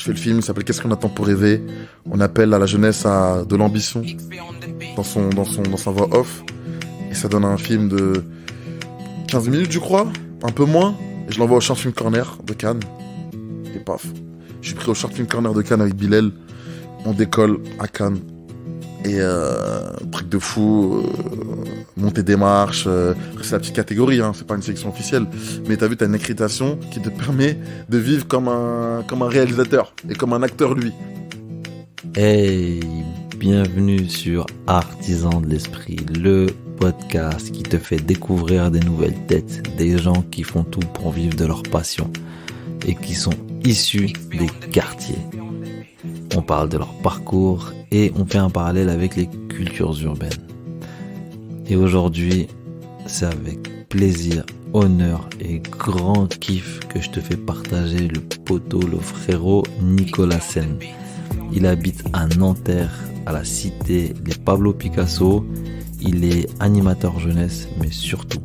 fait le film, il s'appelle Qu'est-ce qu'on attend pour rêver. On appelle à la jeunesse à de l'ambition dans sa voix off. Et ça donne un film de 15 minutes, je crois, un peu moins. Et je l'envoie au Short Film Corner de Cannes. Et paf. Je suis pris au Short Film Corner de Cannes avec Bilal. On décolle à Cannes. Et truc de fou, montée des marches, c'est la petite catégorie, hein, c'est pas une sélection officielle. Mais t'as vu, t'as une accréditation qui te permet de vivre comme un réalisateur et comme un acteur lui. Hey, bienvenue sur Artisans de l'Esprit, le podcast qui te fait découvrir des nouvelles têtes, des gens qui font tout pour vivre de leur passion et qui sont issus des quartiers. On parle de leur parcours et on fait un parallèle avec les cultures urbaines. Et aujourd'hui, c'est avec plaisir, honneur et grand kiff que je te fais partager le poteau, le frérot Nicolas Sen. Il habite à Nanterre, à la cité des Pablo Picasso. Il est animateur jeunesse, mais surtout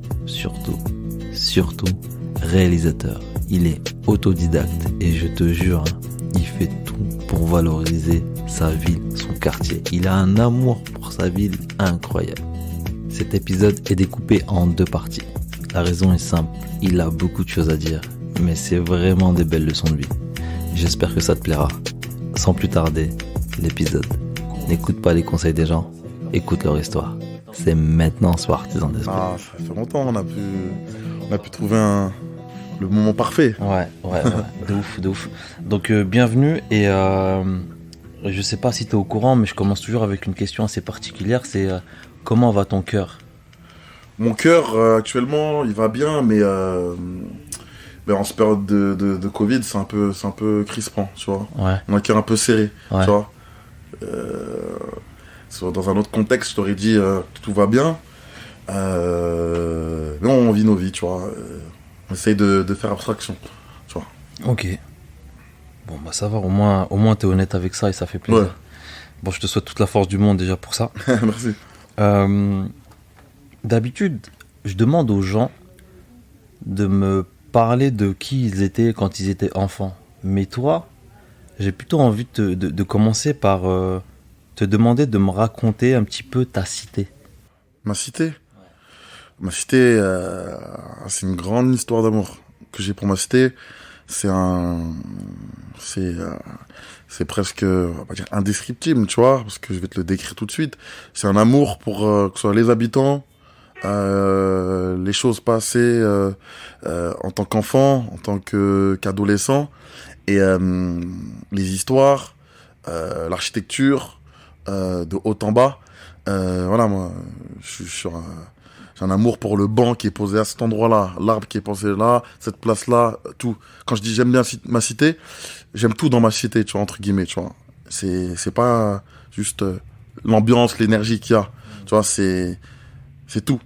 réalisateur. Il est autodidacte et je te jure, il fait tout pour valoriser sa ville, son quartier. Il a un amour pour sa ville incroyable. Cet épisode est découpé en 2 parties. La raison est simple, il a beaucoup de choses à dire, mais c'est vraiment des belles leçons de vie. J'espère que ça te plaira. Sans plus tarder, l'épisode. N'écoute pas les conseils des gens, écoute leur histoire. C'est maintenant sur Artisans d'Esprit. Ah, ça fait longtemps, on a pu trouver le moment parfait. Ouais, de ouf. Donc bienvenue et je sais pas si tu es au courant, mais je commence toujours avec une question assez particulière, c'est comment va ton cœur ? Mon cœur, actuellement, il va bien, mais en cette période de Covid, c'est un peu crispant, tu vois. Ouais. On a le cœur un peu serré, Ouais. tu vois. Dans un autre contexte, je t'aurais dit que tout va bien. Mais on vit nos vies, tu vois. On essaye de faire abstraction, tu vois. Ok. Bon bah ça va, au moins t'es honnête avec ça et ça fait plaisir. Ouais. Bon, je te souhaite toute la force du monde déjà pour ça. Merci. D'habitude, je demande aux gens de me parler de qui ils étaient quand ils étaient enfants. Mais toi, j'ai plutôt envie de commencer par te demander de me raconter un petit peu ta cité. Ma cité, c'est une grande histoire d'amour que j'ai pour ma cité. C'est presque, on va pas dire indescriptible, tu vois, parce que je vais te le décrire tout de suite. C'est un amour pour que ce soit les habitants, les choses passées en tant qu'enfant, en tant qu'adolescent, et les histoires, l'architecture, de haut en bas. Voilà, moi, j'ai un amour pour le banc qui est posé à cet endroit-là, l'arbre qui est posé là, cette place-là, tout. Quand je dis j'aime bien ma cité, j'aime tout dans ma cité, tu vois, entre guillemets, tu vois. C'est pas juste l'ambiance, l'énergie qu'il y a, tu vois, c'est tout.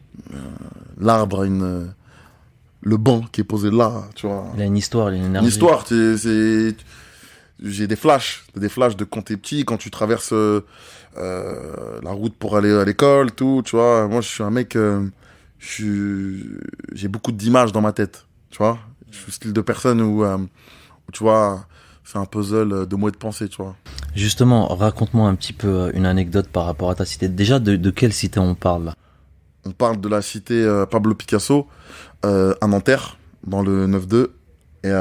L'arbre a le banc qui est posé là, tu vois. Il a une histoire, il a une énergie. Une histoire, j'ai des flashs de quand t'es petit, quand tu traverses la route pour aller à l'école, tout, tu vois. Moi, je suis un mec, j'ai beaucoup d'images dans ma tête, tu vois. Je suis le style de personne où tu vois, c'est un puzzle de mots et de pensée, tu vois. Justement, raconte-moi un petit peu une anecdote par rapport à ta cité. Déjà, de quelle cité on parle là ? On parle de la cité Pablo Picasso à Nanterre, dans le 9-2. Et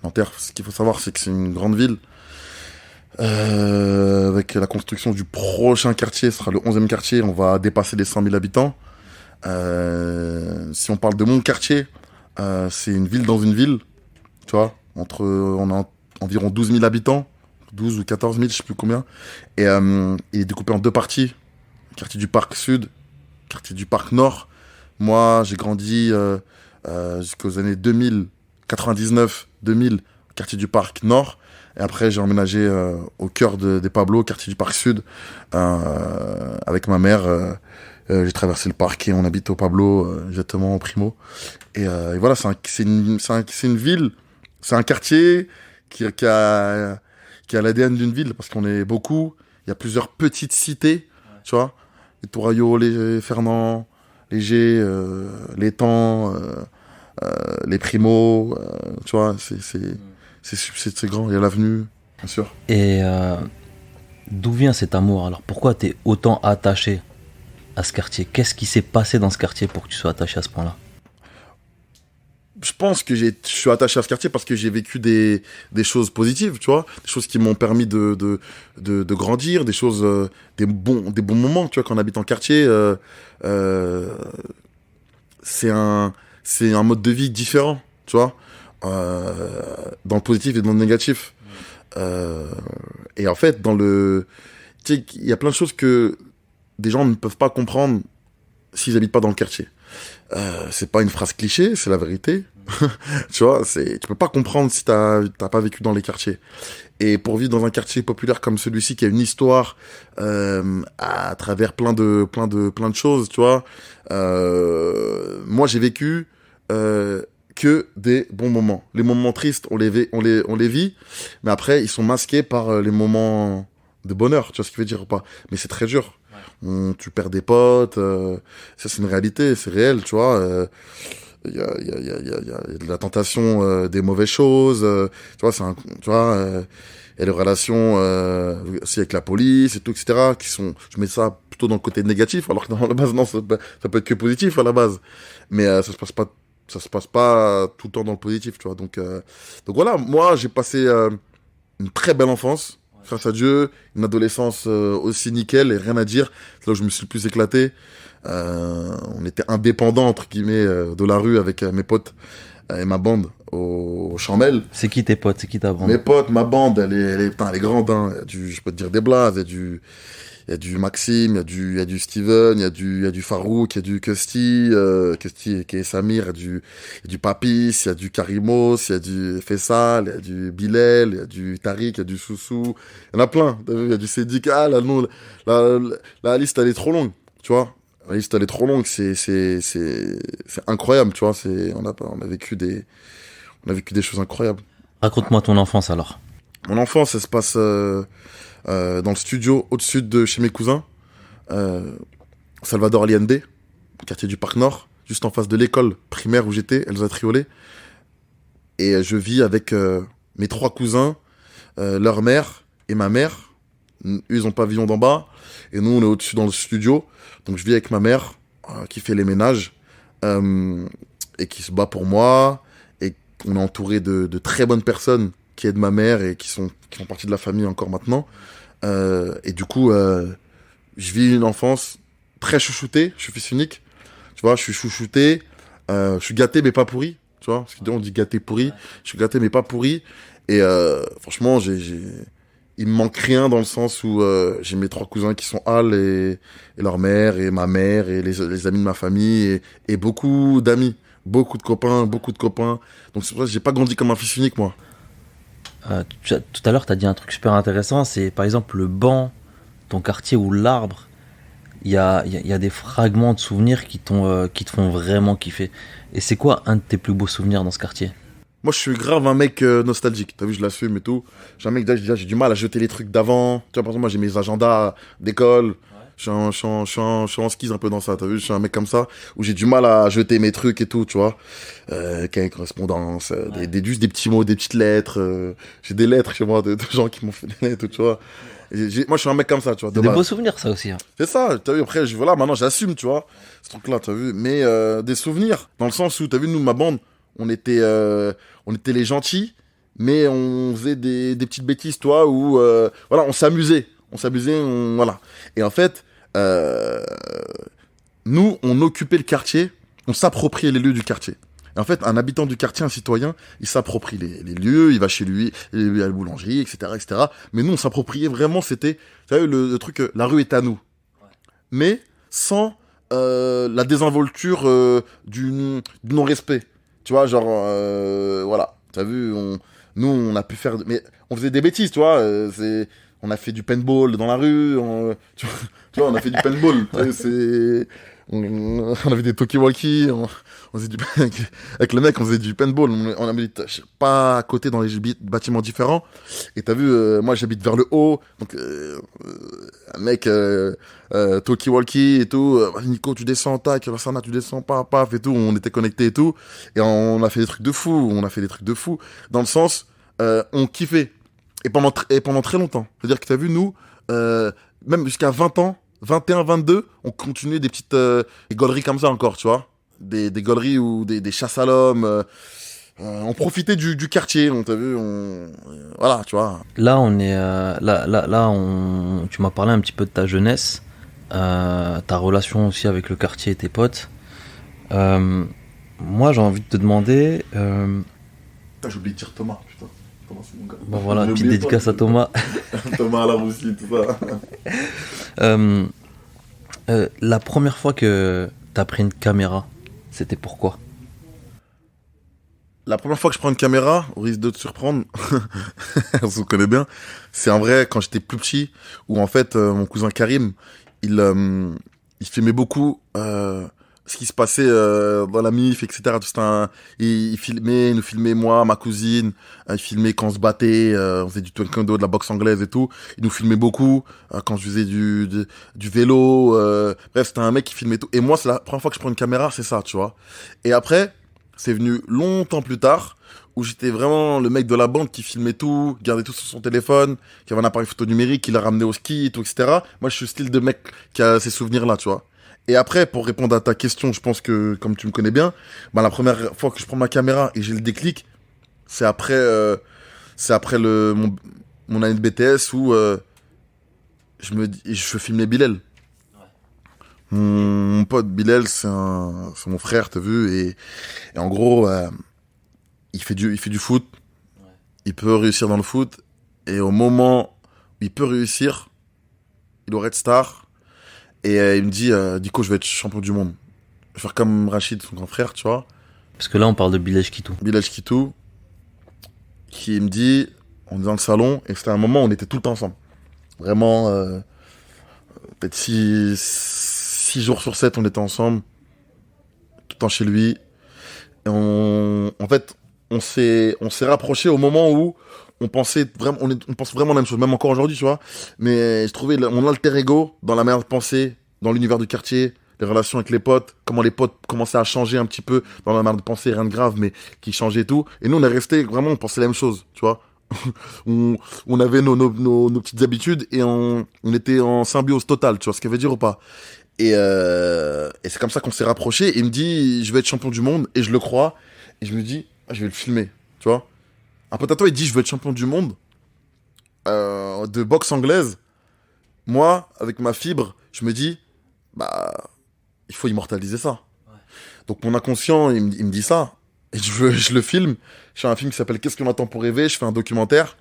Nanterre, ce qu'il faut savoir, c'est que c'est une grande ville. Avec la construction du prochain quartier, ce sera le 11e quartier, on va dépasser les 100 000 habitants. Si on parle de mon quartier, c'est une ville dans une ville, tu vois. On a environ 12 000 habitants, 12 ou 14 000, je sais plus combien. Et il est découpé en 2 parties. Quartier du Parc Sud, quartier du Parc Nord. Moi, j'ai grandi jusqu'aux années 2000, 99, 2000, quartier du Parc Nord. Et après, j'ai emménagé au cœur des Pablo, quartier du Parc Sud, avec ma mère. J'ai traversé le parc et on habite au Pablo, exactement au Primo. Et voilà, c'est une ville, c'est un quartier qui a l'ADN d'une ville, parce qu'on est beaucoup. Il y a plusieurs petites cités, tu vois. Les Touraillot, les Fernand, les G, l'étang, les Primo, tu vois, c'est grand. Il y a l'avenue, bien sûr. Et d'où vient cet amour? Alors pourquoi tu es autant attaché à ce quartier? Qu'est-ce qui s'est passé dans ce quartier pour que tu sois attaché à ce point-là? Je pense que je suis attaché à ce quartier parce que j'ai vécu des choses positives, tu vois, des choses qui m'ont permis de grandir, des choses, des bons moments, tu vois, quand on habite en quartier, euh, c'est un mode de vie différent, tu vois, dans le positif et dans le négatif. Euh, et en fait, tu sais, il y a plein de choses que des gens ne peuvent pas comprendre s'ils habitent pas dans le quartier. C'est pas une phrase cliché, c'est la vérité. Tu vois, tu peux pas comprendre si t'as pas vécu dans les quartiers. Et pour vivre dans un quartier populaire comme celui-ci, qui a une histoire à travers plein de choses, tu vois. Moi, j'ai vécu que des bons moments. Les moments tristes, on les vit, mais après, ils sont masqués par les moments de bonheur. Tu vois ce que je veux dire ou pas? Mais c'est très dur. Tu perds des potes, ça c'est une réalité, c'est réel, tu vois. Il y a de la tentation des mauvaises choses, tu vois, tu vois, il y a des relations aussi avec la police et tout, etc. Je mets ça plutôt dans le côté négatif, alors que dans la base, non, ça peut être que positif à la base. Mais ça se passe pas tout le temps dans le positif, tu vois. Donc voilà, moi j'ai passé une très belle enfance. Grâce à Dieu, une adolescence aussi nickel et rien à dire. C'est là où je me suis le plus éclaté. On était indépendants, entre guillemets, de la rue avec mes potes et ma bande au Chamel. C'est qui tes potes? C'est qui ta bande? Mes potes, ma bande, putain, elle est grande, hein. Je peux te dire des blazes, il y a du Maxime, il y a du Steven, il y a du Farouk, il y a du Kusti, qui est Samir, il y a du Papis, il y a du Karimos, il y a du Fessal, il y a du Bilal, il y a du Tariq, il y a du Soussou. Il y en a plein. T'as vu, il y a du Sédic. Ah, là, non, la liste, elle est trop longue, tu vois. La liste, elle est trop longue, c'est incroyable, tu vois. On a vécu des choses incroyables. Raconte-moi ton enfance alors. Mon enfance, ça se passe dans le studio au-dessus de chez mes cousins, Salvador Allende, quartier du Parc Nord, juste en face de l'école primaire où j'étais, Elsa Triolet. Et je vis avec mes 3 cousins, leur mère et ma mère. Eux, ils ont pavillon d'en bas. Et nous, on est au-dessus dans le studio. Donc je vis avec ma mère, qui fait les ménages, et qui se bat pour moi. Et on est entouré de très bonnes personnes qui aident ma mère et qui font partie de la famille encore maintenant. Et du coup, je vis une enfance très chouchoutée. Je suis fils unique. Tu vois, je suis chouchouté. Je suis gâté, mais pas pourri. Tu vois, parce qu'on dit gâté pourri. Je suis gâté, mais pas pourri. Et franchement, il me manque rien dans le sens où j'ai mes 3 cousins qui sont Al et leur mère et ma mère et les amis de ma famille et beaucoup d'amis, beaucoup de copains. Donc c'est pour ça que j'ai pas grandi comme un fils unique, moi. Tout à l'heure, tu as dit un truc super intéressant, c'est par exemple le banc, ton quartier ou l'arbre. Il y a des fragments de souvenirs qui te font vraiment kiffer. Et c'est quoi un de tes plus beaux souvenirs dans ce quartier? Moi, je suis grave un mec nostalgique. T'as vu, je l'assume et tout. J'ai un mec, déjà, j'ai du mal à jeter les trucs d'avant. Tu vois, par exemple, moi, j'ai mes agendas d'école. Je suis en skis un peu dans ça, t'as vu, je suis un mec comme ça, où j'ai du mal à jeter mes trucs et tout, tu vois. Quelle correspondance, juste des petits mots, des petites lettres. J'ai des lettres chez moi de gens qui m'ont fait des lettres, tu vois. Moi, je suis un mec comme ça, tu vois. C'est des beaux souvenirs, ça aussi. Hein. C'est ça, t'as vu, après, voilà, maintenant, j'assume, tu vois, ce truc-là, t'as vu. Mais des souvenirs, dans le sens où, t'as vu, nous, ma bande, on était les gentils, mais on faisait des petites bêtises, toi, où, voilà, on s'amusait, voilà. Et en fait, nous, on occupait le quartier, on s'appropriait les lieux du quartier. Et en fait, un habitant du quartier, un citoyen, il s'approprie les lieux, il va chez lui, il va à la boulangerie, etc. Mais nous, on s'appropriait vraiment, c'était, vous savez, le truc, la rue est à nous. Ouais. Mais sans la désinvolture du non-respect. Tu vois, genre, voilà. T'as vu, nous, on a pu faire... Mais on faisait des bêtises, tu vois. On a fait du paintball dans la rue. Tu vois, on a fait du paintball. On avait des talkie-walkie. On faisait avec le mec, on faisait du paintball. On habite pas à côté dans les bâtiments différents. Et t'as vu, moi, j'habite vers le haut. Donc, un mec, talkie-walkie et tout. Nico, tu descends, tac. Sana, tu descends, paf, et tout. On était connectés et tout. Et on a fait des trucs de fou. Dans le sens, on kiffait. Et pendant très longtemps. C'est-à-dire que t'as vu, nous, même jusqu'à 20 ans, 21, 22, on continuait des petites des gauleries comme ça encore, tu vois. Des gauleries ou des chasses à l'homme. On profitait du quartier, on t'a vu, voilà, tu vois. Là, on est, tu m'as parlé un petit peu de ta jeunesse, ta relation aussi avec le quartier et tes potes. Moi, j'ai envie de te demander. Putain, j'ai oublié de dire Thomas, putain. Thomas, c'est mon gars. Bon voilà, petite dédicace à Thomas. Thomas à la Roussie, tout ça. La première fois que t'as pris une caméra, c'était pourquoi? La première fois que je prends une caméra, au risque de te surprendre, on se connaît bien, c'est en vrai quand j'étais plus petit, où en fait mon cousin Karim, il filmait beaucoup ce qui se passait dans la MIF, etc. Tout il filmait, il nous filmait moi, ma cousine, il filmait quand on se battait, on faisait du taekwondo, de la boxe anglaise et tout. Il nous filmait beaucoup quand je faisais du vélo. Bref, c'était un mec qui filmait tout. Et moi, c'est la première fois que je prends une caméra, c'est ça, tu vois. Et après, c'est venu longtemps plus tard, où j'étais vraiment le mec de la bande qui filmait tout, gardait tout sur son téléphone, qui avait un appareil photo numérique, qui l'a ramené au ski, et tout, etc. Moi, je suis le style de mec qui a ces souvenirs-là, tu vois. Et après, pour répondre à ta question, je pense que, comme tu me connais bien, bah, la première fois que je prends ma caméra et j'ai le déclic, c'est après mon année de BTS où, je filmais Bilal. Mon pote Bilal, c'est mon frère, t'as vu, et en gros, il fait du foot, il peut réussir dans le foot, et au moment où il peut réussir, il aurait être star, et il me dit, Dico, je vais être champion du monde. Je vais faire comme Rachid, son grand frère, tu vois. Parce que là, on parle de Bilal Kitou. Bilal Kitou, qui me dit, on est dans le salon, et c'était un moment où on était tout le temps ensemble. Vraiment, peut-être 6 jours sur 7, on était ensemble, tout le temps chez lui. Et en fait, on s'est rapprochés au moment où on pensait vraiment, on pense vraiment la même chose, même encore aujourd'hui, tu vois. Mais je trouvais mon alter ego dans la manière de penser, dans l'univers du quartier, les relations avec les potes, comment les potes commençaient à changer un petit peu dans la manière de penser, rien de grave, mais qui changeait et tout. Et nous, on est restés vraiment, on pensait la même chose, tu vois. on avait nos petites habitudes et on était en symbiose totale, tu vois ce que ça veut dire ou pas. Et c'est comme ça qu'on s'est rapprochés. Et il me dit, je vais être champion du monde, et je le crois. Et je me dis, je vais le filmer, tu vois. Un pote à toi, il dit, je veux être champion du monde de boxe anglaise. Moi, avec ma fibre, je me dis, bah, il faut immortaliser ça. Ouais. Donc mon inconscient, il me dit ça. Et je le filme. Je fais un film qui s'appelle Qu'est-ce qu'on attend pour rêver. Je fais un documentaire.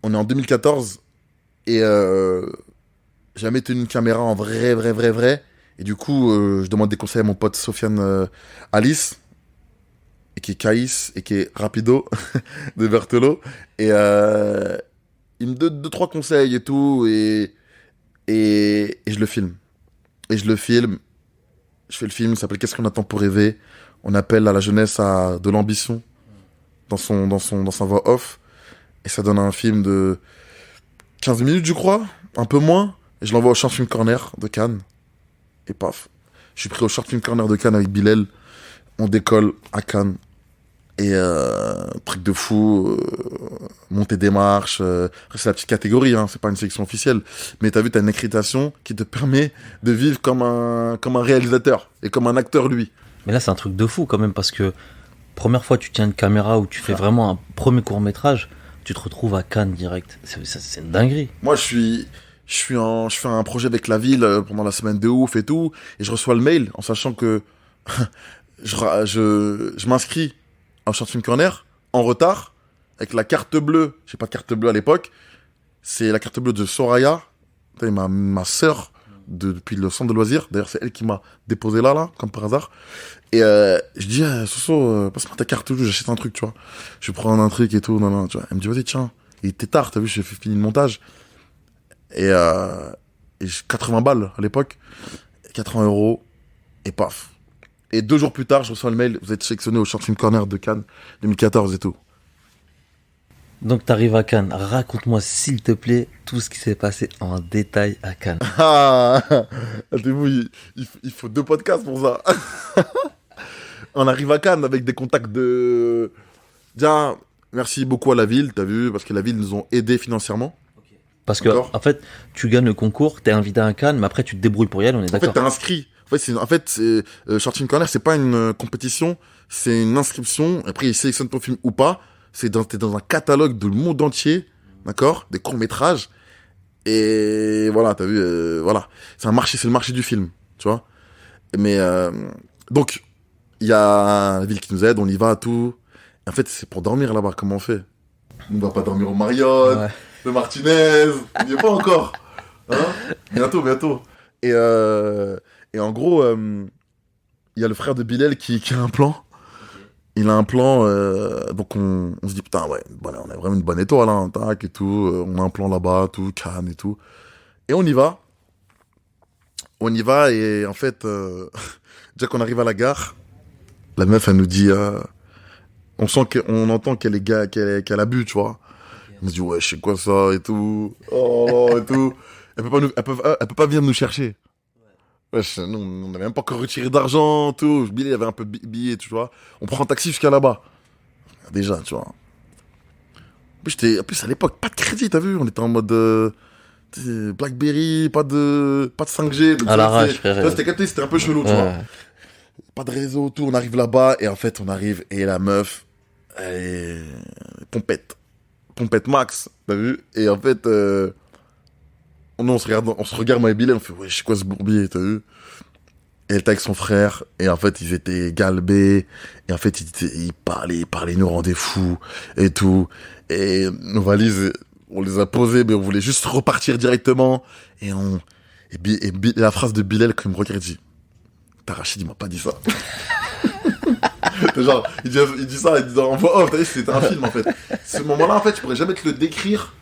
On est en 2014. Et jamais tenu une caméra en vrai. Et du coup, je demande des conseils à mon pote Sofiane Alice, et qui est Caïs, et qui est Rapido, de Berthelot. Et il me donne 2-3 conseils et tout, et je le filme. Je fais le film, il s'appelle Qu'est-ce qu'on attend pour rêver. On appelle à la jeunesse à de l'ambition dans sa voix off. Et ça donne un film de 15 minutes, je crois, un peu moins. Et je l'envoie au Short Film Corner de Cannes. Et paf. Je suis pris au Short Film Corner de Cannes avec Bilal. On décolle à Cannes. Et truc de fou, montée des marches. C'est la petite catégorie, hein, c'est pas une sélection officielle. Mais t'as vu, t'as une accréditation qui te permet de vivre comme un réalisateur et comme un acteur, lui. Mais là, c'est un truc de fou quand même, parce que première fois tu tiens une caméra ou tu fais vraiment un premier court-métrage, tu te retrouves à Cannes direct. C'est une dinguerie. Moi, je fais un projet avec la ville pendant la semaine de ouf et tout, et je reçois le mail en sachant que je m'inscris au Short Film Corner en retard avec la carte bleue. J'ai pas de carte bleue à l'époque. C'est la carte bleue de Soraya, ma sœur depuis le centre de loisirs. D'ailleurs, c'est elle qui m'a déposé là, comme par hasard. Et je dis, Soso, passe-moi ta carte, j'achète un truc, tu vois. Je vais prendre un truc et tout, non, tu vois. Elle me dit, vas-y, tiens. Il était tard, t'as vu, j'ai fini le montage. Et 80 balles à l'époque, 80 €, et paf. Et 2 jours plus tard, je reçois le mail, vous êtes sélectionné au Short Film Corner de Cannes 2014 et tout. Donc t'arrives à Cannes, raconte-moi s'il te plaît tout ce qui s'est passé en détail à Cannes. Ah, il faut 2 podcasts pour ça. On arrive à Cannes avec des contacts de... Déjà, merci beaucoup à la ville, t'as vu, parce que la ville nous ont aidés financièrement. Parce que, D'accord. en fait, tu gagnes le concours, t'es invité à un Cannes, mais après, tu te débrouilles pour y aller, on est En fait, d'accord. t'es inscrit. Shorting Corner, c'est pas une compétition, c'est une inscription. Après, ils sélectionnent ton film ou pas. T'es dans un catalogue du monde entier, d'accord, des courts-métrages. Et voilà, t'as vu, voilà. C'est le marché du film, tu vois. Mais, donc, il y a la ville qui nous aide, on y va, tout. Et en fait, c'est pour dormir là-bas, comment on fait? On va pas dormir au Marriott, Ouais. le Martinez, on n'y est pas encore. Hein? Bientôt. Et en gros, il y a le frère de Bilal qui a un plan. Il a un plan, donc on se dit, putain, ouais, voilà, on a vraiment une bonne étoile, hein, tac, et tout. On a un plan là-bas, tout, Cannes et tout. Et on y va. On y va, et en fait, déjà qu'on arrive à la gare, la meuf, elle nous dit, on entend qu'elle a bu, tu vois. On se dit, ouais, je sais quoi ça, et tout. Oh, et tout. Elle peut pas venir nous chercher. Wesh, nous, on n'avait même pas encore retiré d'argent, tout. Billy, il y avait un peu de billets, tu vois. On prend un taxi jusqu'à là-bas. Déjà, tu vois. En plus, à l'époque, pas de crédit, t'as vu. On était en mode Blackberry, pas de 5G. Donc À l'arrache, frère. ça, c'était un peu chelou, tu vois. Pas de réseau, tout. On arrive là-bas, et en fait, on arrive, et la meuf, elle est pompette max, t'as vu. Et en fait, on se regarde, moi et Bilal, on fait, ouais, je sais quoi ce bourbier, t'as vu. Et elle était avec son frère, et en fait, ils étaient galbés, et en fait, ils parlaient, ils nous rendaient fous, et tout. Et nos valises, on les a posées, mais on voulait juste repartir directement. La phrase de Bilal, quand il me regarde, il dit, Rachid, il m'a pas dit ça. Genre, il dit ça, il dit en voix off, t'as vu, c'était un film, en fait. Ce moment-là, en fait, je pourrais jamais te le décrire.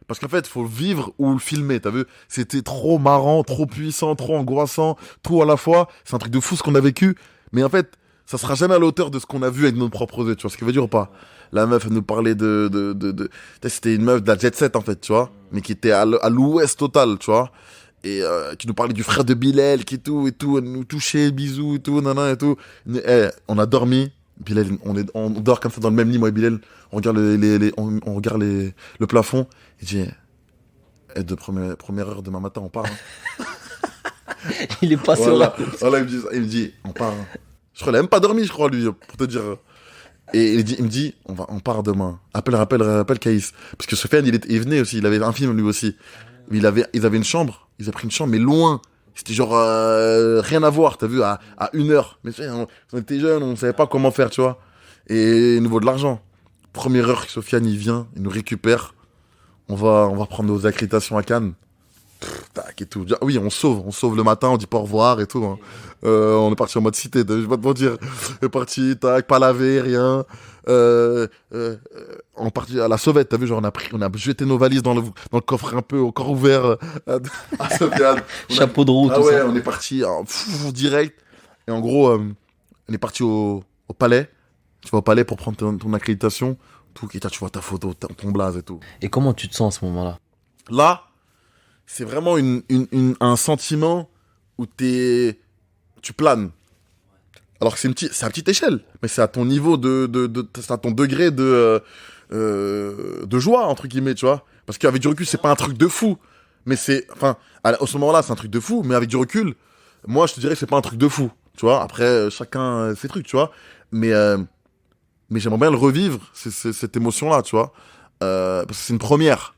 Parce qu'en fait, il faut le vivre ou le filmer, t'as vu? C'était trop marrant, trop puissant, trop angoissant, tout à la fois. C'est un truc de fou ce qu'on a vécu. Mais en fait, ça sera jamais à la hauteur de ce qu'on a vu avec nos propres yeux, tu vois ce que je veux dire ou pas? La meuf, elle nous parlait c'était une meuf de la jet set, en fait, tu vois? Mais qui était à l'ouest total, tu vois? Et qui nous parlait du frère de Bilal, qui tout, et tout. Elle nous touchait, bisous, et tout, nanan, et tout. On a dormi. Bilal, on dort comme ça dans le même lit, moi et Bilal. On regarde on regarde le plafond. Il dit, de première heure demain matin, on part. Hein. Il est passé Voilà, il me dit, on part. Hein. Je crois qu'il a même pas dormi, je crois, lui, pour te dire. Et il me dit, on part demain. Appelle Caïs. Parce que Sofiane, il venait aussi, il avait un film lui aussi. Mais ils avaient une chambre, ils avaient pris une chambre, mais loin. C'était genre rien à voir, t'as vu, à 1 heure. Mais on était jeunes, on savait pas comment faire, tu vois. Et au niveau de l'argent, première heure que Sofiane, il vient, il nous récupère. On va prendre nos accréditations à Cannes. Tac et tout. Oui, on sauve le matin, on dit pas au revoir et tout. Hein. On est parti en mode cité, je vais pas te mentir. On est parti, tac, pas lavé, rien. On est parti à la sauvette, t'as vu, genre on a jeté nos valises dans le coffre un peu encore ouvert à Sofiane. Chapeau de roue, ah tout ouais, ça. on est parti direct. Et en gros, on est parti au palais. Tu vas au palais pour prendre ton accréditation. Tout, et tu vois ta photo, ton blaze et tout. Et comment tu te sens à ce moment-là? Là, c'est vraiment un sentiment où tu planes. Alors que c'est à petite échelle, mais c'est à ton niveau c'est à ton degré de joie, entre guillemets, tu vois. Parce qu'avec du recul, c'est pas un truc de fou. Mais à ce moment-là, c'est un truc de fou, mais avec du recul, moi, je te dirais que c'est pas un truc de fou, tu vois. Après, chacun ses trucs, tu vois. Mais j'aimerais bien le revivre, cette émotion-là, tu vois. Parce que c'est une première.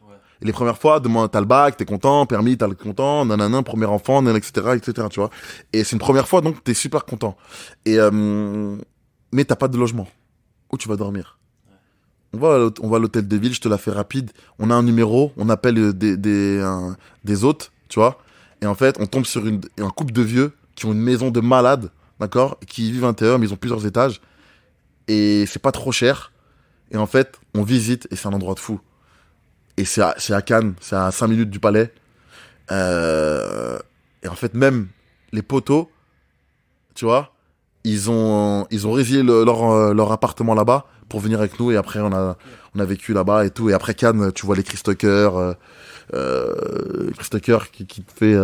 Et les premières fois, demain, t'as le bac, t'es content, permis, t'as le content, nanana, premier enfant, nanana, etc., tu vois. Et c'est une première fois, donc t'es super content. Mais t'as pas de logement. Où tu vas dormir? On va à l'hôtel de ville, je te la fais rapide. On a un numéro, on appelle des hôtes, tu vois. Et en fait, on tombe sur un couple de vieux qui ont une maison de malades, d'accord, qui vivent à l'intérieur, mais ils ont plusieurs étages. Et c'est pas trop cher. Et en fait, on visite, et c'est un endroit de fou. Et c'est à Cannes, c'est à 5 minutes du palais. Et en fait, même les poteaux, tu vois, ils ont résilié leur appartement là-bas pour venir avec nous. Et après, on a vécu là-bas et tout. Et après Cannes, tu vois les Chris Tucker, Chris Tucker qui te fait...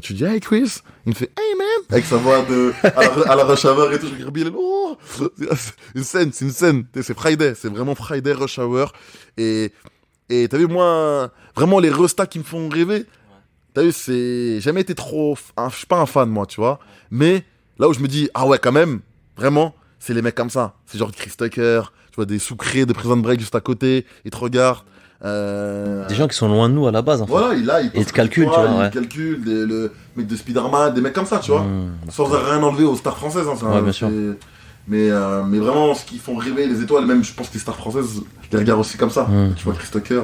tu dis, hey Chris. Il me fait, hey man. avec sa voix à la Rush Hour et tout. Je regarde Bilal, oh, c'est une scène. C'est Friday, c'est vraiment Friday Rush Hour. Et t'as vu, moi, vraiment les restas qui me font rêver. T'as vu, j'ai jamais été je suis pas un fan, moi, tu vois. Mais là où je me dis, ah ouais, quand même, vraiment, c'est les mecs comme ça. C'est genre Chris Tucker, tu vois, des sucrés de Prison Break juste à côté, ils te regardent. Des gens qui sont loin de nous à la base, en fait. Voilà, ils te calculent, tu vois. Ils Ouais. calculent, le mec de Spider-Man, des mecs comme ça, tu vois. Sans rien enlever aux stars françaises. Hein, ouais, bien sûr. Mais vraiment, ce qui font rêver les étoiles, même je pense que les stars françaises, je les regarde aussi comme ça. Tu vois, Chris Tucker,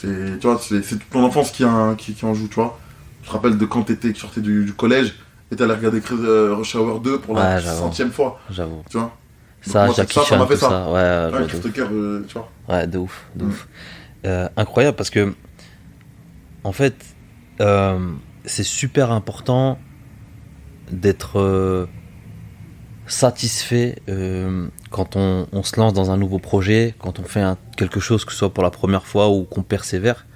tu vois, c'est toute ton enfance qui en joue, tu vois. Je te rappelle de quand tu sortais du collège et t'allais regarder Rush Hour 2 pour la 100e fois. J'avoue. Tu vois. Ça, Jackie Chan, ça m'a fait tout ça. Ouais, Chris Tucker, tu vois. Ouais, de ouf. Incroyable parce que, en fait, c'est super important d'être satisfait quand on se lance dans un nouveau projet, quand on fait quelque chose, que ce soit pour la première fois ou qu'on persévère.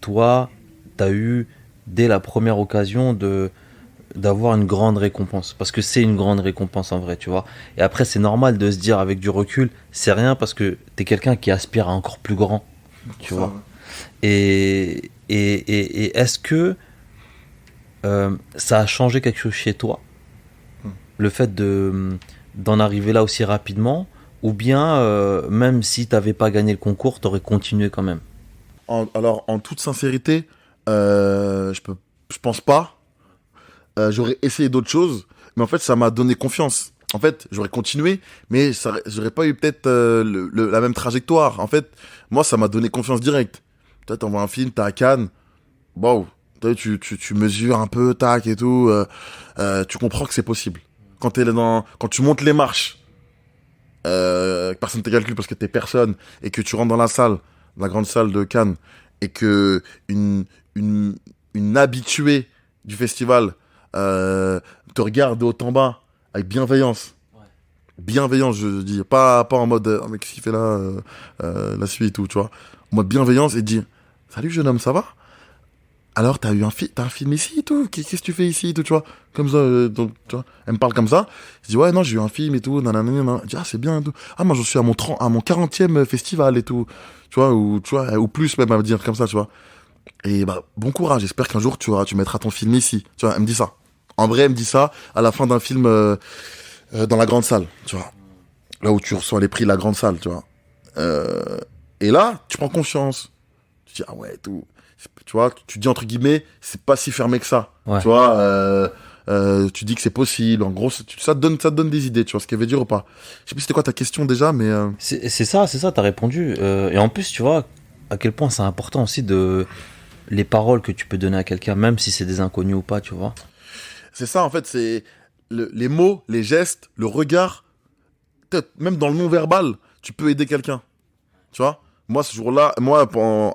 Toi, t'as eu dès la première occasion d'avoir une grande récompense, parce que c'est une grande récompense en vrai, tu vois. Et après, c'est normal de se dire avec du recul, c'est rien parce que t'es quelqu'un qui aspire à encore plus grand, tu vois. Et est-ce que ça a changé quelque chose chez toi, le fait d'en arriver là aussi rapidement, ou bien même si t'avais pas gagné le concours, t'aurais continué quand même? Alors, en toute sincérité, je pense pas. J'aurais essayé d'autres choses, mais en fait, ça m'a donné confiance. En fait, j'aurais continué, mais j'aurais pas eu peut-être la même trajectoire. En fait, moi, ça m'a donné confiance directe. Toi, t'envoies un film, t'es à Cannes, waouh, tu mesures un peu, tac et tout, tu comprends que c'est possible. Quand tu montes les marches, personne te calcule parce que t'es personne, et que tu rentres dans la grande salle de Cannes, et que une habituée du festival te regarde de haut en bas avec bienveillance. Bienveillance, je dis, pas en mode oh, mais qu'est-ce qu'il fait là, la suite et tout, tu vois. En mode bienveillance et dire salut jeune homme, ça va? Alors t'as un film ici et tout, qu'est-ce que tu fais ici et tout, tu vois. Comme ça, donc, tu vois, elle me parle comme ça. Je dis ouais, non, j'ai eu un film et tout, nanana. Je dis ah, c'est bien et tout. Ah, moi, je suis à mon 40e festival et tout, tu vois, ou plus même à me dire comme ça, tu vois. Et bah, bon courage, j'espère qu'un jour tu mettras ton film ici, tu vois. Elle me dit ça. En vrai, elle me dit ça à la fin d'un film dans la grande salle, tu vois. Là où tu reçois les prix de la grande salle, tu vois. Et là, tu prends confiance. Tu dis, ah ouais, tout. Tu vois, tu dis entre guillemets, c'est pas si fermé que ça. Ouais. Tu vois, tu dis que c'est possible. En gros, ça te donne des idées, tu vois, ce qu'elle veut dire ou pas. Je sais plus c'était quoi ta question déjà, mais... C'est ça, t'as répondu. Et en plus, tu vois, à quel point c'est important aussi les paroles que tu peux donner à quelqu'un, même si c'est des inconnus ou pas, tu vois. C'est ça, en fait, c'est les mots, les gestes, le regard, peut-être même dans le non-verbal, tu peux aider quelqu'un. Tu vois, moi, ce jour-là,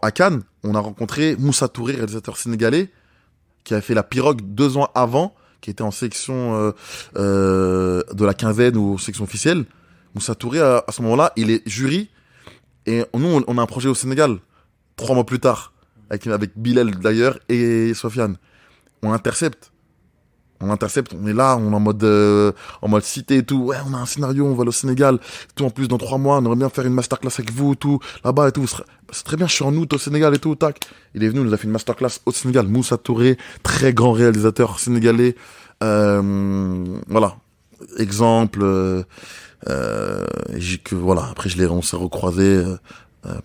à Cannes, on a rencontré Moussa Touré, réalisateur sénégalais, qui avait fait La Pirogue 2 ans avant, qui était en section de la quinzaine ou section officielle. Moussa Touré, à ce moment-là, il est jury, et nous, on a un projet au Sénégal, 3 mois plus tard, avec Bilal d'ailleurs, et Sofiane. On intercepte, on est là, on est en mode cité et tout. Ouais, on a un scénario, on va au Sénégal. Tout en plus, dans 3 mois, on aimerait bien faire une masterclass avec vous, tout, là-bas et tout. C'est très bien, je suis en août au Sénégal et tout, tac. Il est venu, il nous a fait une masterclass au Sénégal. Moussa Touré, très grand réalisateur sénégalais. Voilà. Exemple, voilà. Après, on s'est recroisés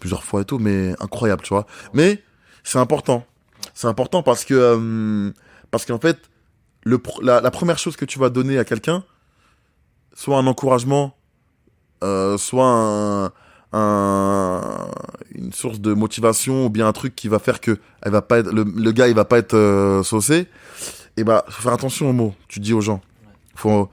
plusieurs fois et tout, mais incroyable, tu vois. Mais, c'est important. C'est important parce qu'en fait, la première chose que tu vas donner à quelqu'un, soit un encouragement, soit une source de motivation, ou bien un truc qui va faire que le gars il va pas être saucé. Et bah, faut faire attention aux mots. Tu dis aux gens. Pour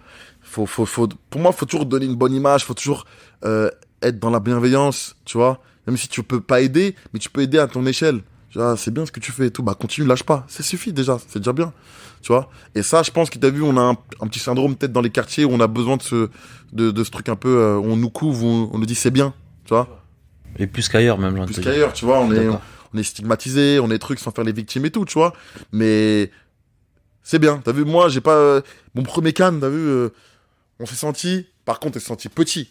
moi, faut toujours donner une bonne image. Faut toujours être dans la bienveillance, tu vois. Même si tu peux pas aider, mais tu peux aider à ton échelle. Ah, c'est bien ce que tu fais et tout, bah continue, lâche pas, ça suffit déjà, c'est déjà bien, tu vois. Et ça, je pense que t'as vu, on a un petit syndrome peut-être dans les quartiers où on a besoin de ce truc un peu, où on nous couvre, où on nous dit c'est bien, tu vois. Et plus qu'ailleurs même, plus qu'ailleurs, tu vois, on est stigmatisé, on est trucs sans faire les victimes et tout, tu vois. Mais C'est bien. T'as vu, moi, j'ai pas... mon premier Cannes, t'as vu, on s'est senti... Par contre, on s'est senti petit.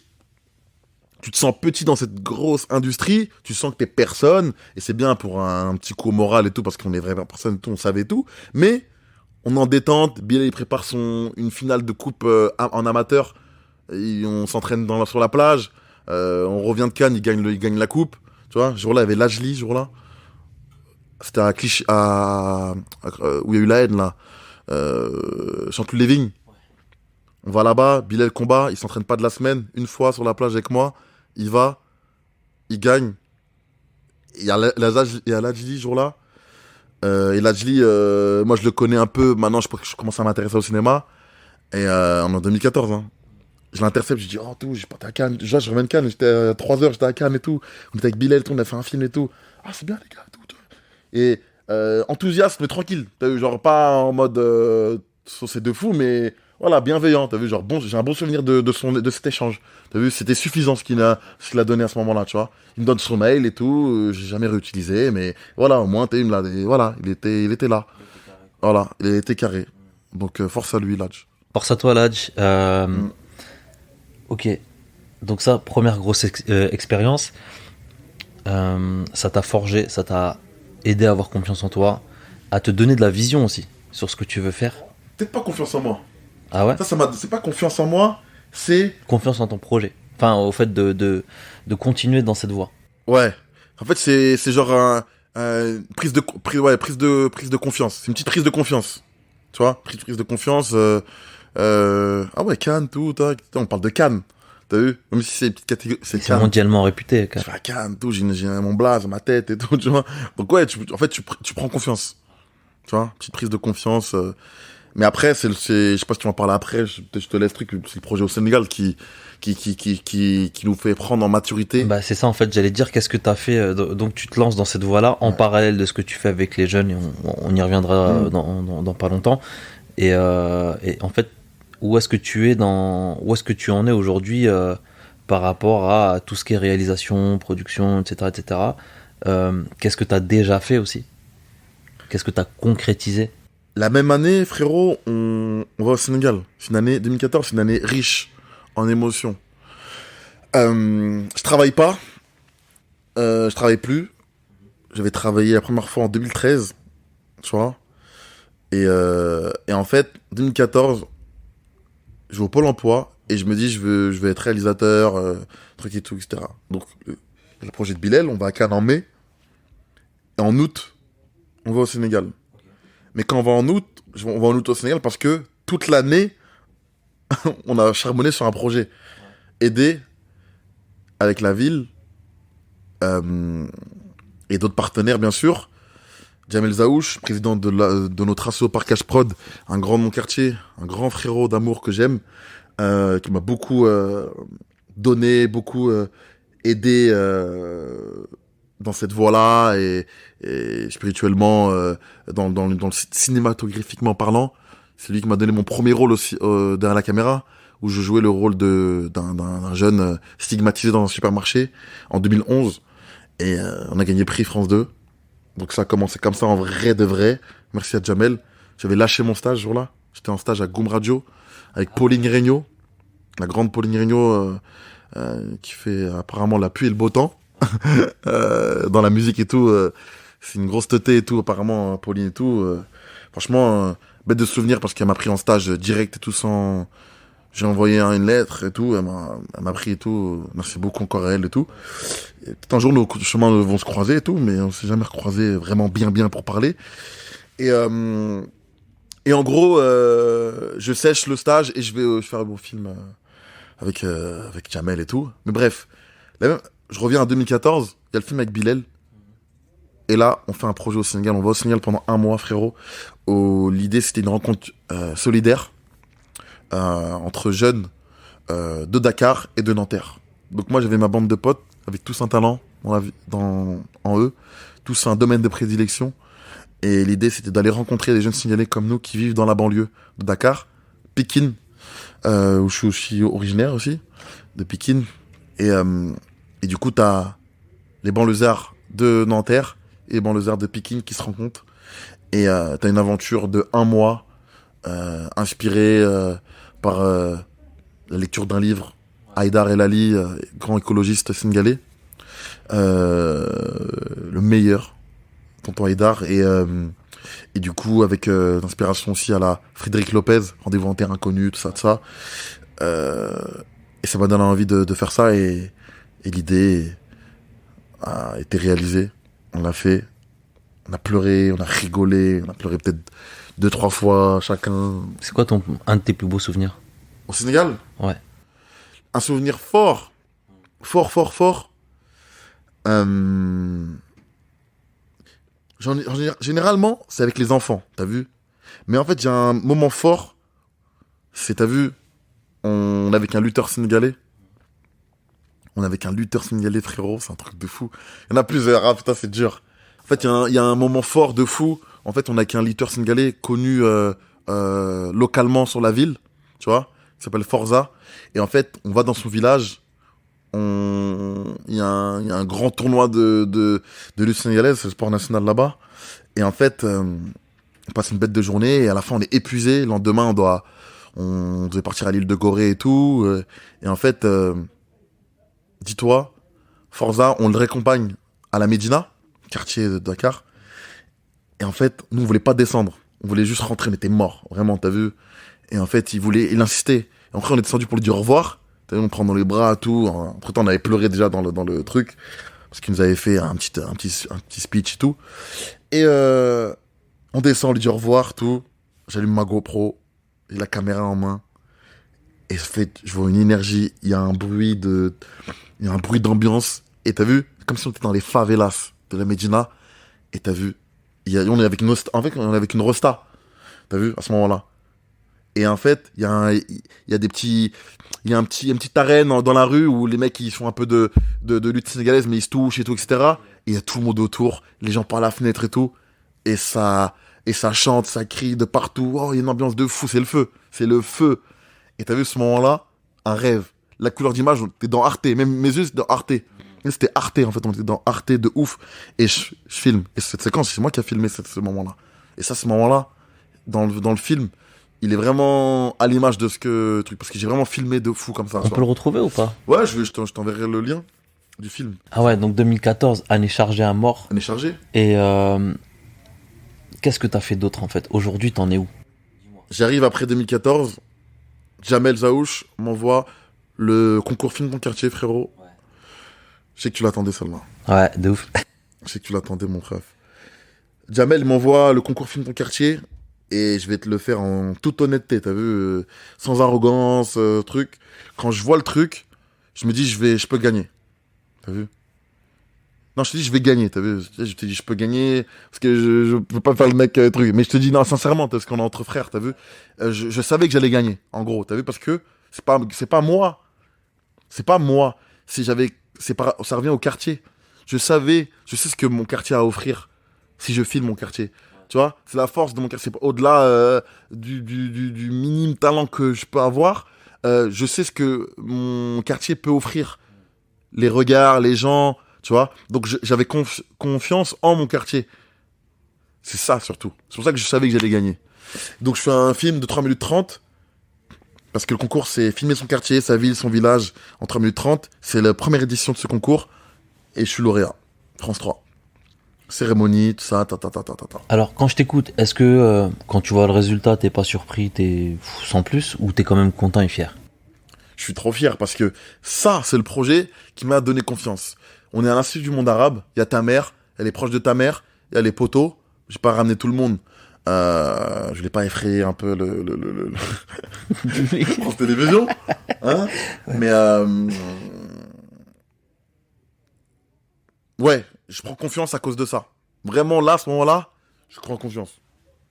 Tu te sens petit dans cette grosse industrie, tu sens que t'es personne, et c'est bien pour un petit coup au moral et tout, parce qu'on est vraiment personne et tout, on savait tout, mais on est en détente, Bilal il prépare une finale de coupe en amateur, et on s'entraîne sur la plage, on revient de Cannes, il gagne la coupe, tu vois, ce jour-là, il y avait Lajli, ce jour-là, c'était à Clichy, où il y a eu la haine, là, Chanteloup-les-Vignes. On va là-bas, Bilal combat, il s'entraîne pas de la semaine, une fois sur la plage avec moi, il va, il gagne. Il y a Lajli ce jour-là. Et Lajli, moi je le connais un peu, maintenant je commence à m'intéresser au cinéma. Et on est en 2014, hein. Je l'intercepte, je dis, oh tout, j'ai pas à Cannes. Déjà, je reviens de Cannes, j'étais à 3 heures, j'étais à Cannes et tout. On était avec Bilal, tout, on a fait un film et tout. Ah, c'est bien les gars, tout. Et enthousiaste, mais tranquille. T'as vu, genre pas en mode c'est de fou, mais voilà, bienveillant. T'as vu, genre bon, j'ai un bon souvenir de cet échange. T'as vu, c'était suffisant ce qu'il a donné à ce moment-là, tu vois. Il me donne son mail et tout, j'ai jamais réutilisé, mais voilà, au moins, il me l'a, voilà, il était là. Voilà, il était carré. Donc, force à lui, Ladj. Force à toi, Ladj. Mm. Ok. Donc ça, première grosse expérience. Ça t'a forgé, ça t'a aidé à avoir confiance en toi, à te donner de la vision aussi sur ce que tu veux faire. Peut-être pas confiance en moi. Ah ouais? C'est pas confiance en moi, c'est... Confiance en ton projet. Enfin, au fait de continuer dans cette voie. Ouais. En fait, c'est genre prise de confiance. C'est une petite prise de confiance. Tu vois, prise de confiance. Ah ouais, Cannes, tout. On parle de Cannes. T'as vu? Même si c'est une petite catégorie. C'est mondialement réputé. Je fais à Cannes, tout. J'ai mon blaze, ma tête et tout, tu vois. Donc ouais, en fait, tu prends confiance. Tu vois, petite prise de confiance. Mais après, je sais pas si tu m'en parles après, je te laisse truc, c'est le projet au Sénégal qui nous fait prendre en maturité. Bah, c'est ça, en fait, j'allais dire, qu'est-ce que t'as fait, donc tu te lances dans cette voie-là, en parallèle de ce que tu fais avec les jeunes, et on y reviendra dans pas longtemps. Et en fait, où est-ce que tu en es aujourd'hui, par rapport à tout ce qui est réalisation, production, etc., etc. Qu'est-ce que t'as déjà fait aussi? Qu'est-ce que t'as concrétisé? La même année, frérot, on va au Sénégal. C'est une année 2014, c'est une année riche en émotions. Je travaille pas, je travaille plus. J'avais travaillé la première fois en 2013, tu vois. Et en fait, 2014, je vais au Pôle emploi et je me dis je veux être réalisateur, truc et tout, etc. Donc le projet de Bilal, on va à Cannes en mai. Et en août, on va au Sénégal. Mais quand on va en août, on va en août au Sénégal parce que toute l'année, on a charbonné sur un projet. Aidé avec la ville et d'autres partenaires, bien sûr. Jamel Zaouch, président de notre asso Parkage Prod, un grand de mon quartier, un grand frérot d'amour que j'aime, qui m'a beaucoup donné, beaucoup aidé dans cette voie-là et spirituellement, cinématographiquement parlant. C'est lui qui m'a donné mon premier rôle aussi derrière la caméra, où je jouais le rôle d'un jeune stigmatisé dans un supermarché en 2011. Et on a gagné prix France 2. Donc ça a commencé comme ça en vrai de vrai. Merci à Jamel. J'avais lâché mon stage ce jour-là. J'étais en stage à Goum Radio avec Pauline Regnault, la grande Pauline Regnault qui fait apparemment la pluie et le beau temps dans la musique et tout. C'est une grosse teuté et tout apparemment, Pauline et tout. Franchement, bête de souvenir parce qu'elle m'a pris en stage direct et tout sans... J'ai envoyé une lettre et tout, elle m'a pris et tout. Merci beaucoup encore à elle et tout. Et peut-être un jour nos chemins vont se croiser et tout, mais on s'est jamais recroisé vraiment bien pour parler. Et en gros, je sèche le stage et je vais faire un bon film avec Jamel et tout. Mais bref, je reviens en 2014, il y a le film avec Bilal. Et là, on fait un projet au Sénégal. On va au Sénégal pendant 1 mois, frérot. L'idée, c'était une rencontre solidaire entre jeunes de Dakar et de Nanterre. Donc moi, j'avais ma bande de potes avec tous un talent en eux, tous un domaine de prédilection. Et l'idée, c'était d'aller rencontrer des jeunes Sénégalais comme nous qui vivent dans la banlieue de Dakar, Pikine, où je suis aussi originaire aussi, de Pikine. Et du coup, t'as les banlieusards de Nanterre et les banlieusards de Pikine qui se rencontrent. Et t'as une aventure de 1 mois inspiré par la lecture d'un livre, Haïdar El Ali, grand écologiste sénégalais, le meilleur, tonton Haïdar, et du coup avec l'inspiration aussi à la Frédéric Lopez, Rendez-vous en terre inconnue, tout ça. Et ça m'a donné envie de faire ça, et l'idée a été réalisée. On l'a fait. On a pleuré, on a rigolé, on a pleuré peut-être 2-3 fois chacun. C'est quoi un de tes plus beaux souvenirs? Au Sénégal? Ouais. Un souvenir fort. Fort. Généralement, c'est avec les enfants, t'as vu? Mais en fait, j'ai un moment fort. C'est, t'as vu, on est avec un lutteur sénégalais. Frérot, c'est un truc de fou. Il y en a plusieurs, ah putain, c'est dur. En fait, il y a un moment fort de fou. En fait, on a qu'un lutteur sénégalais connu localement sur la ville, tu vois, il s'appelle Forza. Et en fait, on va dans son village. Il y a un grand tournoi de lutte sénégalaise, c'est le sport national là-bas. Et en fait, on passe une bête de journée et à la fin, on est épuisé. Le lendemain, on devait partir à l'île de Gorée et tout. Et en fait, dis-toi, Forza, on le raccompagne à la Médina, quartier de Dakar. Et en fait, nous, on voulait pas descendre. On voulait juste rentrer, mais t'es mort. Vraiment, t'as vu? Et en fait, il insistait. Et après, on est descendu pour lui dire au revoir. T'as vu, on prend dans les bras, tout. Entre-temps, on avait pleuré déjà dans le truc. Parce qu'il nous avait fait un petit speech et tout. Et on descend, on lui dit au revoir, tout. J'allume ma GoPro. J'ai la caméra en main. Et en fait, je vois une énergie. Il y a un bruit d'ambiance. Et t'as vu? Comme si on était dans les favelas de la Médina. Et t'as vu? On est avec une rosta. T'as vu? À ce moment-là. Et en fait, il y a une petite arène dans la rue où les mecs, ils font un peu de lutte sénégalaise, mais ils se touchent et tout, etc. Et il y a tout le monde autour. Les gens par la fenêtre et tout. Et ça chante, ça crie de partout. Oh, il y a une ambiance de fou. C'est le feu. C'est le feu. Et t'as vu, ce moment-là, un rêve. La couleur d'image, t'es dans Arte. Même mes yeux, c'était dans Arte. C'était Arte, en fait. On était dans Arte de ouf. Et je filme. Et cette séquence, c'est moi qui a filmé ce moment-là. Et ça, ce moment-là, dans le film, il est vraiment à l'image de truc. Parce que j'ai vraiment filmé de fou comme ça. On peut le retrouver ou pas? Ouais, je t'enverrai le lien du film. Ah ouais, donc 2014, année chargée à mort. Année chargée. Et qu'est-ce que t'as fait d'autre, en fait? Aujourd'hui, t'en es où? J'arrive après 2014. Jamel Zaouch m'envoie le concours film de ton quartier, frérot. Ouais. Je sais que tu l'attendais, celle-là. Ouais, de ouf. Je sais que tu l'attendais, mon frère. Jamel m'envoie le concours film de ton quartier et je vais te le faire en toute honnêteté, t'as vu, sans arrogance, truc. Quand je vois le truc, je me dis, je peux gagner. T'as vu? Non, je te dis, je vais gagner, t'as vu? Je te dis, je peux gagner, parce que je peux pas faire le mec truc. Mais je te dis, non, sincèrement, parce qu'on est entre frères, t'as vu? Je savais que j'allais gagner, en gros, t'as vu? Parce que c'est pas moi. C'est pas moi. Ça revient au quartier. Je sais ce que mon quartier a à offrir si je filme mon quartier. Tu vois? C'est la force de mon quartier. Au-delà du minime talent que je peux avoir, je sais ce que mon quartier peut offrir. Les regards, les gens, tu vois? Donc j'avais confiance en mon quartier. C'est ça surtout. C'est pour ça que je savais que j'allais gagner. Donc je fais un film de 3 minutes 30. Parce que le concours, c'est filmer son quartier, sa ville, son village en 3 minutes 30. C'est la première édition de ce concours. Et je suis lauréat. France 3. Cérémonie, tout ça, Alors, quand je t'écoute, est-ce que quand tu vois le résultat, t'es pas surpris, t'es sans plus, ou t'es quand même content et fier? Je suis trop fier parce que ça, c'est le projet qui m'a donné confiance. On est à l'Institut du monde arabe. Il y a ta mère, elle est proche de ta mère. Il y a les poteaux. J'ai pas ramené tout le monde. Je l'ai pas effrayé un peu le France Télévisions, hein? Ouais. Mais ouais, je prends confiance à cause de ça. Vraiment là, à ce moment-là, je prends confiance.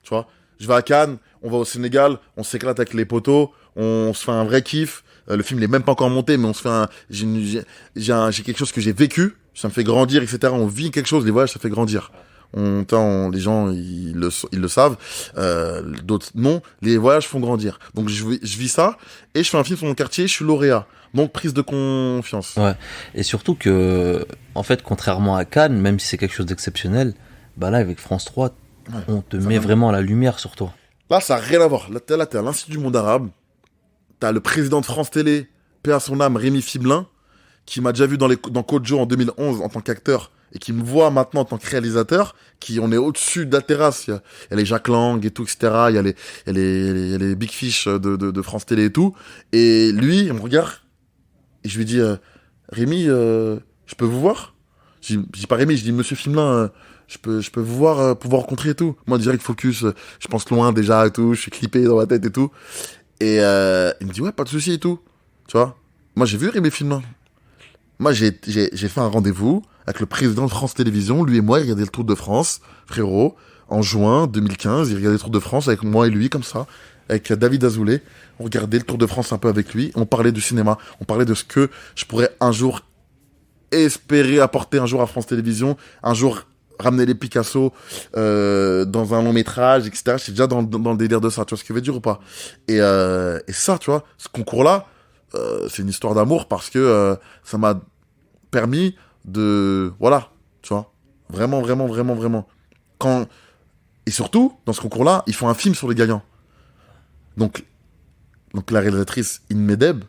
Tu vois, je vais à Cannes, on va au Sénégal, on s'éclate avec les poteaux, on se fait un vrai kiff. Le film n'est même pas encore monté, mais on se fait j'ai quelque chose que j'ai vécu, ça me fait grandir, etc. On vit quelque chose, les voyages, ça fait grandir. Les gens, ils le savent, d'autres non. Les voyages font grandir. Donc je vis ça et je fais un film sur mon quartier. Je suis lauréat. Donc prise de confiance. Ouais. Et surtout que, en fait, contrairement à Cannes, même si c'est quelque chose d'exceptionnel, bah là avec France 3, on te met vraiment la lumière sur toi. Là, ça n'a rien à voir. Là, t'es à l'Institut du monde arabe. T'as le président de France Télé, paix à son âme, Rémi Fimelin, qui m'a déjà vu dans Kojo en 2011 en tant qu'acteur et qui me voit maintenant en tant que réalisateur, on est au-dessus de la terrasse. Il y a les Jacques Lang et tout, etc. Il y a les Big Fish de France Télé et tout. Et lui, il me regarde et je lui dis, Rémi, je peux vous voir? Je dis pas Rémi, je dis Monsieur Fimelin, je peux vous voir, pouvoir rencontrer et tout. Moi, direct focus, je pense loin déjà et tout, je suis clippé dans ma tête et tout. Et il me dit, ouais, pas de souci et tout. Tu vois? Moi, j'ai vu Rémi Fimelin. Moi, j'ai fait un rendez-vous avec le président de France Télévisions. Lui et moi, il regardait le Tour de France, frérot. En juin 2015, il regardait le Tour de France avec moi et lui, comme ça. Avec David Azoulay. On regardait le Tour de France un peu avec lui. On parlait du cinéma. On parlait de ce que je pourrais un jour espérer apporter un jour à France Télévisions. Un jour ramener les Picasso dans un long métrage, etc. Je suis déjà dans le délire de ça. Tu vois ce que je veux dire ou pas? Et ça, tu vois, ce concours-là, c'est une histoire d'amour parce que ça m'a permis voilà, tu vois, vraiment, vraiment, vraiment, vraiment. Et surtout, dans ce concours-là, ils font un film sur les gagnants. Donc la réalisatrice Inmedeb,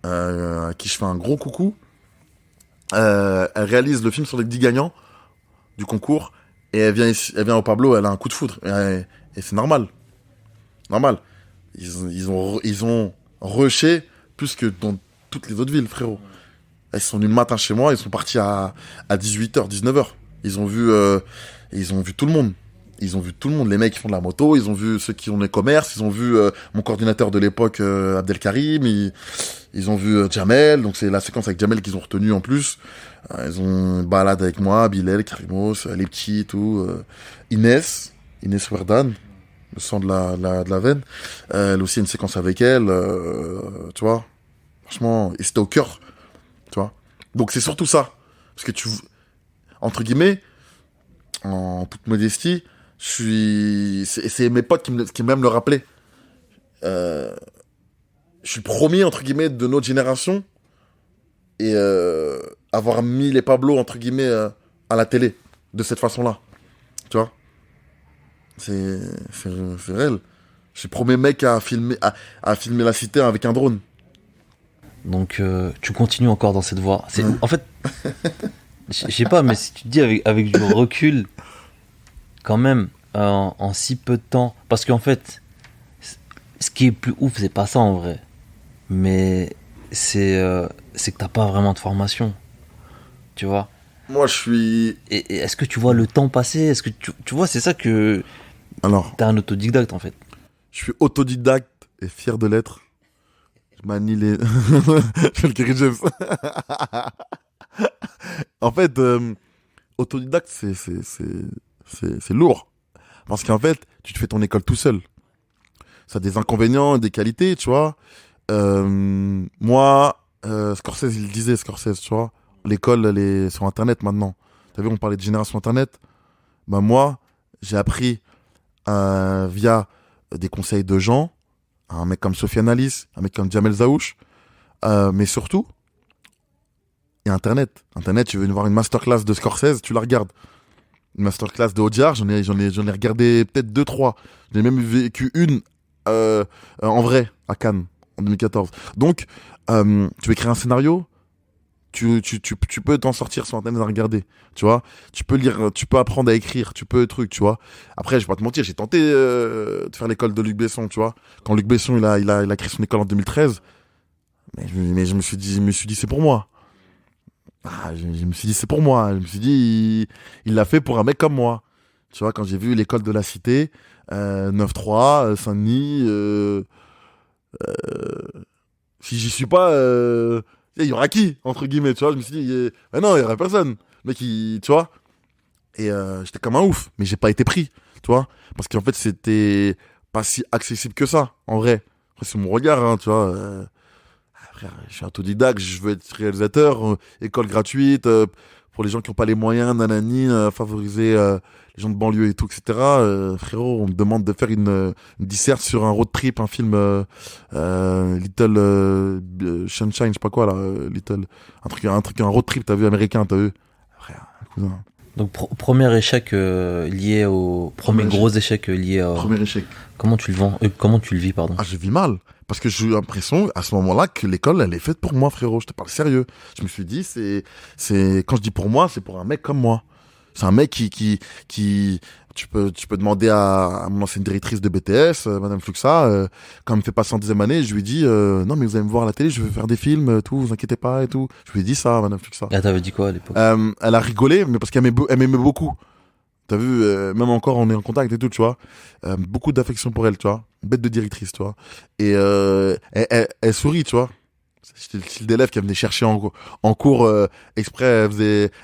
à qui je fais un gros coucou, elle réalise le film sur les 10 gagnants du concours et elle vient au Pablo, elle a un coup de foudre et c'est normal. Ils ont rushé plus que dans toutes les autres villes, frérot. Ils sont venus le matin chez moi, ils sont partis à 18h, 19h. Ils ont vu tout le monde. Ils ont vu tout le monde, les mecs qui font de la moto, ils ont vu ceux qui ont les commerces, ils ont vu mon coordinateur de l'époque, Abdelkarim, ils ont vu Jamel, donc c'est la séquence avec Jamel qu'ils ont retenu en plus. Ils ont une balade avec moi, Bilal, Karimos, les petits et tout. Inès Werdan, le sang de la veine. Elle aussi une séquence avec elle, tu vois. Franchement, et c'était au cœur, tu vois. Donc c'est surtout ça. Parce que entre guillemets, en toute modestie, c'est mes potes qui m'aiment le rappeler. Je suis le premier, entre guillemets, de notre génération et avoir mis les Pablo, entre guillemets, à la télé, de cette façon-là. Tu vois? C'est réel. Je suis le premier mec à filmer la cité avec un drone. Donc, tu continues encore dans cette voie. En fait, je sais pas, mais si tu te dis avec du recul, quand même, en si peu de temps, parce qu'en fait, ce qui est plus ouf, c'est pas ça en vrai, mais c'est que t'as pas vraiment de formation, tu vois. Moi, je suis... Et est-ce que tu vois le temps passer? Est-ce que tu vois, c'est ça que... Alors, t'es un autodidacte, en fait. je suis autodidacte et fier de l'être. Je manie les... Je fais le Kerry James. En fait, autodidacte, c'est lourd. Parce qu'en fait, tu te fais ton école tout seul. Ça a des inconvénients et des qualités, tu vois. Moi, Scorsese, il le disait, Scorsese, tu vois. L'école, elle est sur Internet maintenant. T'as vu, on parlait de génération Internet. Bah moi, j'ai appris via des conseils de gens, un mec comme Sofiane Alice, un mec comme Jamel Zaouch, mais surtout, il y a Internet. Internet, tu veux voir une masterclass de Scorsese, tu la regardes. Une masterclass de Audiard, j'en ai regardé peut-être 2-3. J'en ai même vécu une en vrai à Cannes en 2014. Donc, tu veux écrire un scénario, tu peux t'en sortir sur Internet à regarder, tu vois. Tu peux lire, tu peux apprendre à écrire, tu peux tu vois. Après, je vais pas te mentir, j'ai tenté de faire l'école de Luc Besson, tu vois. Quand Luc Besson il a créé son école en 2013, mais je me suis dit c'est pour moi. Je me suis dit c'est pour moi. Je me suis dit il l'a fait pour un mec comme moi. Tu vois, quand j'ai vu l'école de la Cité, 9-3, Saint-Denis, si j'y suis pas, il y aura qui, entre guillemets, tu vois. Je me suis dit, mais non, il y aurait personne. Mec, tu vois. Et j'étais comme un ouf, mais j'ai pas été pris, tu vois. Parce qu'en fait, c'était pas si accessible que ça, en vrai. Après, c'est mon regard, hein, tu vois. Frère, je suis autodidacte, je veux être réalisateur, école gratuite, pour les gens qui n'ont pas les moyens, nanani, favoriser les gens de banlieue et tout, etc. Frérot, on me demande de faire une disserte sur un road trip, un film Little Sunshine, je sais pas quoi là, Little, un road trip, t'as vu, américain, t'as vu? Frère, cousin. Donc, premier échec lié au... Premier gros échec lié au... Premier échec. Comment tu le vis, pardon? Ah, je vis mal. Parce que j'ai eu l'impression, à ce moment-là, que l'école, elle est faite pour moi, frérot. Je te parle sérieux. Je me suis dit, quand je dis pour moi, c'est pour un mec comme moi. C'est un mec qui, tu peux demander à mon ancienne directrice de BTS, Madame Fluxa, quand elle me fait passer en deuxième année, je lui dis, non, mais vous allez me voir à la télé, je vais faire des films, tout, vous inquiétez pas, et tout. Je lui ai dit ça, Madame Fluxa. Ah, t'avais dit quoi à l'époque? Elle a rigolé, mais parce elle m'aimait beaucoup. T'as vu, même encore, on est en contact et tout, tu vois. Beaucoup d'affection pour elle, tu vois. Bête de directrice, tu vois. Et elle sourit, tu vois. J'étais le style d'élève qui venait chercher en cours exprès,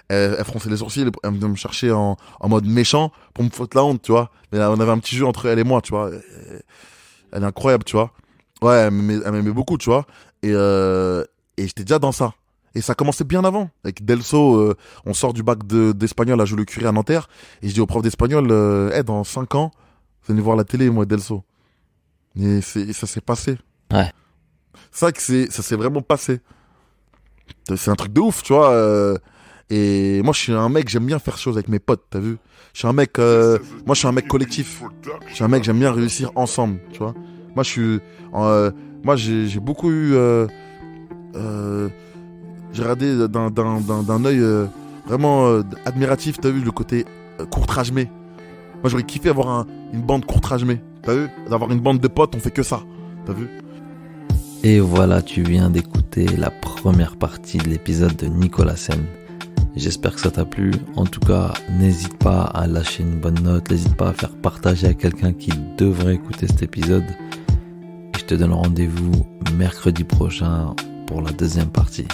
elle fronçait les sourcils, elle venait me chercher en mode méchant pour me foutre la honte, tu vois. Mais là, on avait un petit jeu entre elle et moi, tu vois. Elle est incroyable, tu vois. Ouais, elle m'aimait beaucoup, tu vois. Et j'étais déjà dans ça. Et ça commençait bien avant. Avec Delso, on sort du bac d'espagnol à Joliot Curie à Nanterre. Et je dis au prof d'espagnol, dans 5 ans, vous allez voir la télé, moi, Delso. Et ça s'est passé. Ouais. C'est vrai que ça s'est vraiment passé. C'est un truc de ouf, tu vois. Et moi, je suis un mec, j'aime bien faire choses avec mes potes, t'as vu. Je suis un mec, moi, je suis un mec collectif. Je suis un mec, j'aime bien réussir ensemble, tu vois. Moi, j'ai beaucoup eu... j'ai regardé d'un œil vraiment admiratif, t'as vu, le côté courtrage-mé. Moi, j'aurais kiffé avoir une bande courtrage-mé, t'as vu. D'avoir une bande de potes, on fait que ça, t'as vu. Et voilà, tu viens d'écouter la première partie de l'épisode de Nicolas Sen. J'espère que ça t'a plu. En tout cas, n'hésite pas à lâcher une bonne note, n'hésite pas à faire partager à quelqu'un qui devrait écouter cet épisode. Et je te donne rendez-vous mercredi prochain pour la deuxième partie.